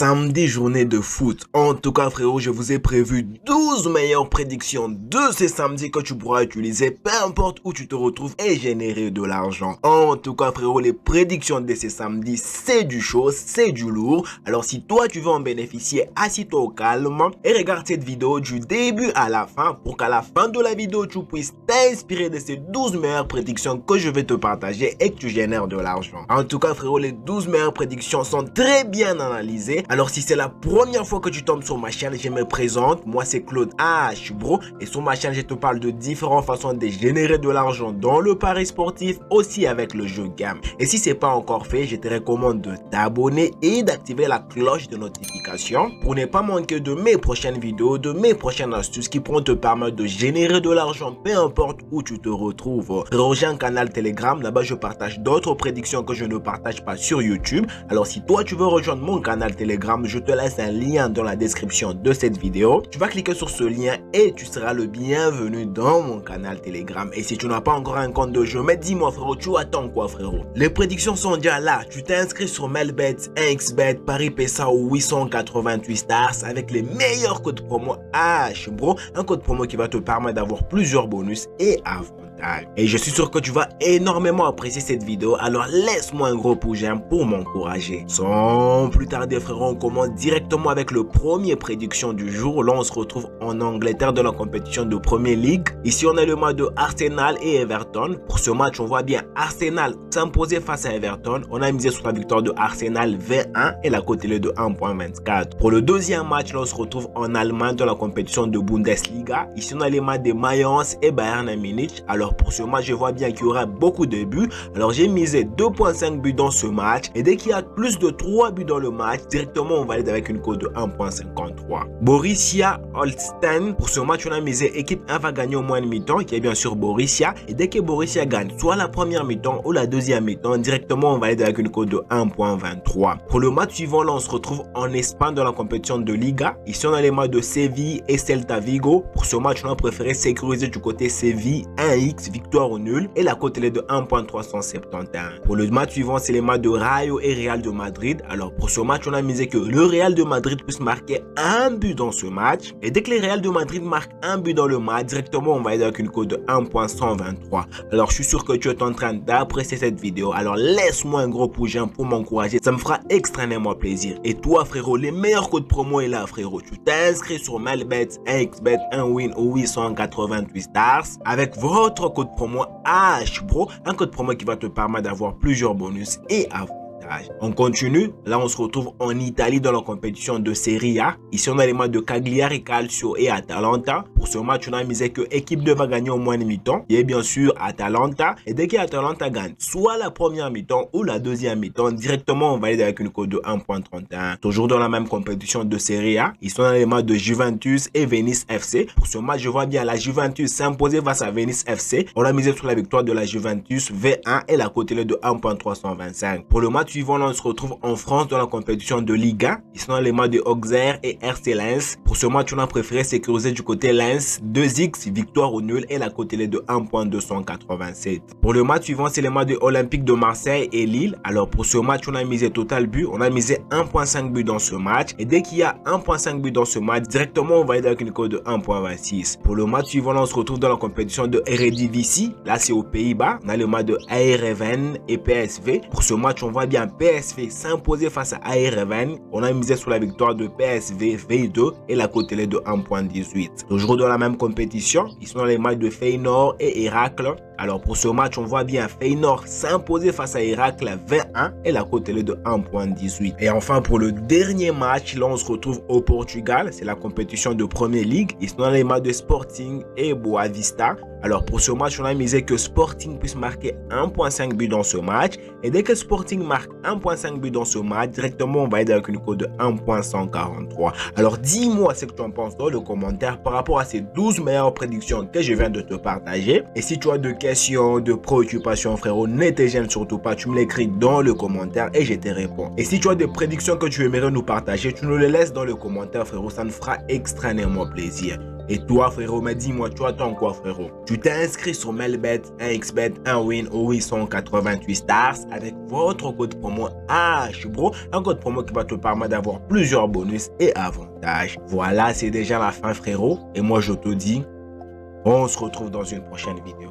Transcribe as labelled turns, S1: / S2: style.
S1: samedi, journée de foot. En tout cas, frérot, je vous ai prévu 12 meilleures prédictions de ces samedis que tu pourras utiliser, peu importe où tu te retrouves, et générer de l'argent. En tout cas, frérot, les prédictions de ces samedis, c'est du chaud, c'est du lourd. Alors, si toi, tu veux en bénéficier, assis-toi au calme et regarde cette vidéo du début à la fin pour qu'à la fin de la vidéo, tu puisses t'inspirer de ces 12 meilleures prédictions que je vais te partager et que tu génères de l'argent. En tout cas, frérot, les 12 meilleures prédictions sont très bien analysées. Alors, si c'est la première fois que tu tombes sur ma chaîne, je me présente. Moi, c'est Claude H, bro. Et sur ma chaîne, je te parle de différentes façons de générer de l'argent dans le pari sportif, aussi avec le jeu game. Et si c'est pas encore fait, je te recommande de t'abonner et d'activer la cloche de notification pour ne pas manquer de mes prochaines vidéos, de mes prochaines astuces qui pourront te permettre de générer de l'argent, peu importe où tu te retrouves. J'ai un canal Telegram, là-bas je partage d'autres prédictions que je ne partage pas sur YouTube. Alors si toi tu veux rejoindre mon canal Telegram, je te laisse un lien dans la description de cette vidéo. Tu vas cliquer sur ce lien et tu seras le bienvenu dans mon canal Telegram. Et si tu n'as pas encore un compte de jeu, mais dis-moi frérot, tu attends quoi frérot? Les prédictions sont déjà là. Tu t'es inscrit sur Melbet, XBet, Paris PSA ou 888 stars avec les meilleurs codes promo H, bro. Un code promo qui va te permettre d'avoir plusieurs bonus et avantages. Et je suis sûr que tu vas énormément apprécier cette vidéo, alors laisse-moi un gros pouce j'aime pour m'encourager. Sans plus tarder frérot, on commence directement avec le premier prédiction du jour. Là on se retrouve en Angleterre dans la compétition de Premier League. Ici on a le match de Arsenal et Everton. Pour ce match on voit bien Arsenal s'imposer face à Everton. On a misé sur la victoire de Arsenal V1 et la cote est de 1.24. Pour le deuxième match, là on se retrouve en Allemagne dans la compétition de Bundesliga. Ici on a les matchs de Mayence et Bayern Munich. Alors pour ce match, je vois bien qu'il y aura beaucoup de buts. Alors j'ai misé 2.5 buts dans ce match. Et dès qu'il y a plus de 3 buts dans le match, directement on valide avec une cote de 1.53. Borussia Holstein, pour ce match on a misé équipe 1 va gagner au moins une mi-temps, qui est bien sûr Borussia. Et dès que Borussia gagne soit la première mi-temps ou la deuxième mi-temps, directement on valide avec une cote de 1.23. Pour le match suivant, là on se retrouve en Espagne dans la compétition de Liga. Ici on a les matchs de Séville et Celta Vigo. Pour ce match on a préféré sécuriser du côté Séville 1x victoire ou nul et la cote est de 1.371. Pour le match suivant, c'est les matchs de Rayo et Real de Madrid. Alors pour ce match, on a misé que le Real de Madrid puisse marquer un but dans ce match. Et dès que le Real de Madrid marque un but dans le match, directement on va être avec une cote de 1.123. Alors je suis sûr que tu es en train d'apprécier cette vidéo. Alors laisse-moi un gros pouce j'aime pour m'encourager. Ça me fera extrêmement plaisir. Et toi frérot, les meilleurs codes promo est là frérot. Tu t'inscris sur Melbet, XBet, 1win ou 888 stars avec votre code promo H, bro. Un code promo qui va te permettre d'avoir plusieurs bonus et avantages. On continue. Là, on se retrouve en Italie dans la compétition de Serie A. Ici, on a les matchs de Cagliari Calcio et Atalanta. Pour ce match, on a misé que équipe 2 va gagner au moins une mi-temps. Et bien sûr, Atalanta. Et dès qu'Atalanta gagne, soit la première mi-temps ou la deuxième mi-temps, directement, on valide avec une cote de 1.31. Toujours dans la même compétition de Serie A. Ici, on a les matchs de Juventus et Venice FC. Pour ce match, je vois bien la Juventus s'imposer face à Venice FC. On a misé sur la victoire de la Juventus V1 et la cote est de 1.325. Pour le match suivant, là, on se retrouve en France dans la compétition de Liga. Ils sont dans les matchs de Auxerre et RC Lens. Pour ce match, on a préféré sécuriser du côté Lens 2x victoire ou nul et la cote est de 1.287. Pour le match suivant, c'est les matchs de Olympique de Marseille et Lille. Alors pour ce match, on a misé total but. On a misé 1.5 but dans ce match. Et dès qu'il y a 1.5 but dans ce match, directement on va être avec une cote de 1.26. Pour le match suivant, là, on se retrouve dans la compétition de Eredivisie. Là, c'est aux Pays-Bas. On a le match de Eindhoven et PSV. Pour ce match, on voit bien PSV s'imposer face à Eindhoven. On a misé sur la victoire de PSV V2 et la cote est de 1.18. Toujours dans la même compétition, ils sont dans les matchs de Feyenoord et Héracles. Alors pour ce match, on voit bien Feyenoord s'imposer face à Héracles 21 et la cote est de 1.18. Et enfin pour le dernier match, là on se retrouve au Portugal. C'est la compétition de Premier League. Ils sont dans les matchs de Sporting et Boavista. Alors pour ce match, on a misé que Sporting puisse marquer 1.5 but dans ce match. Et dès que Sporting marque 1.5 but dans ce match, directement on va être avec une cote de 1.143. Alors dis-moi ce que tu en penses dans le commentaire par rapport à ces 12 meilleures prédictions que je viens de te partager. Et si tu as de questions, de préoccupations frérot, ne te gêne surtout pas, tu me l'écris dans le commentaire et je te réponds. Et si tu as des prédictions que tu aimerais nous partager, tu nous les laisses dans le commentaire frérot, ça nous fera extrêmement plaisir. Et toi frérot, mais dis-moi, tu attends quoi frérot? Tu t'es inscrit sur Melbet, 1xBet, 1win au 888 stars avec votre code promo HBRO, un code promo qui va te permettre d'avoir plusieurs bonus et avantages. Voilà, c'est déjà la fin frérot, et moi je te dis, on se retrouve dans une prochaine vidéo.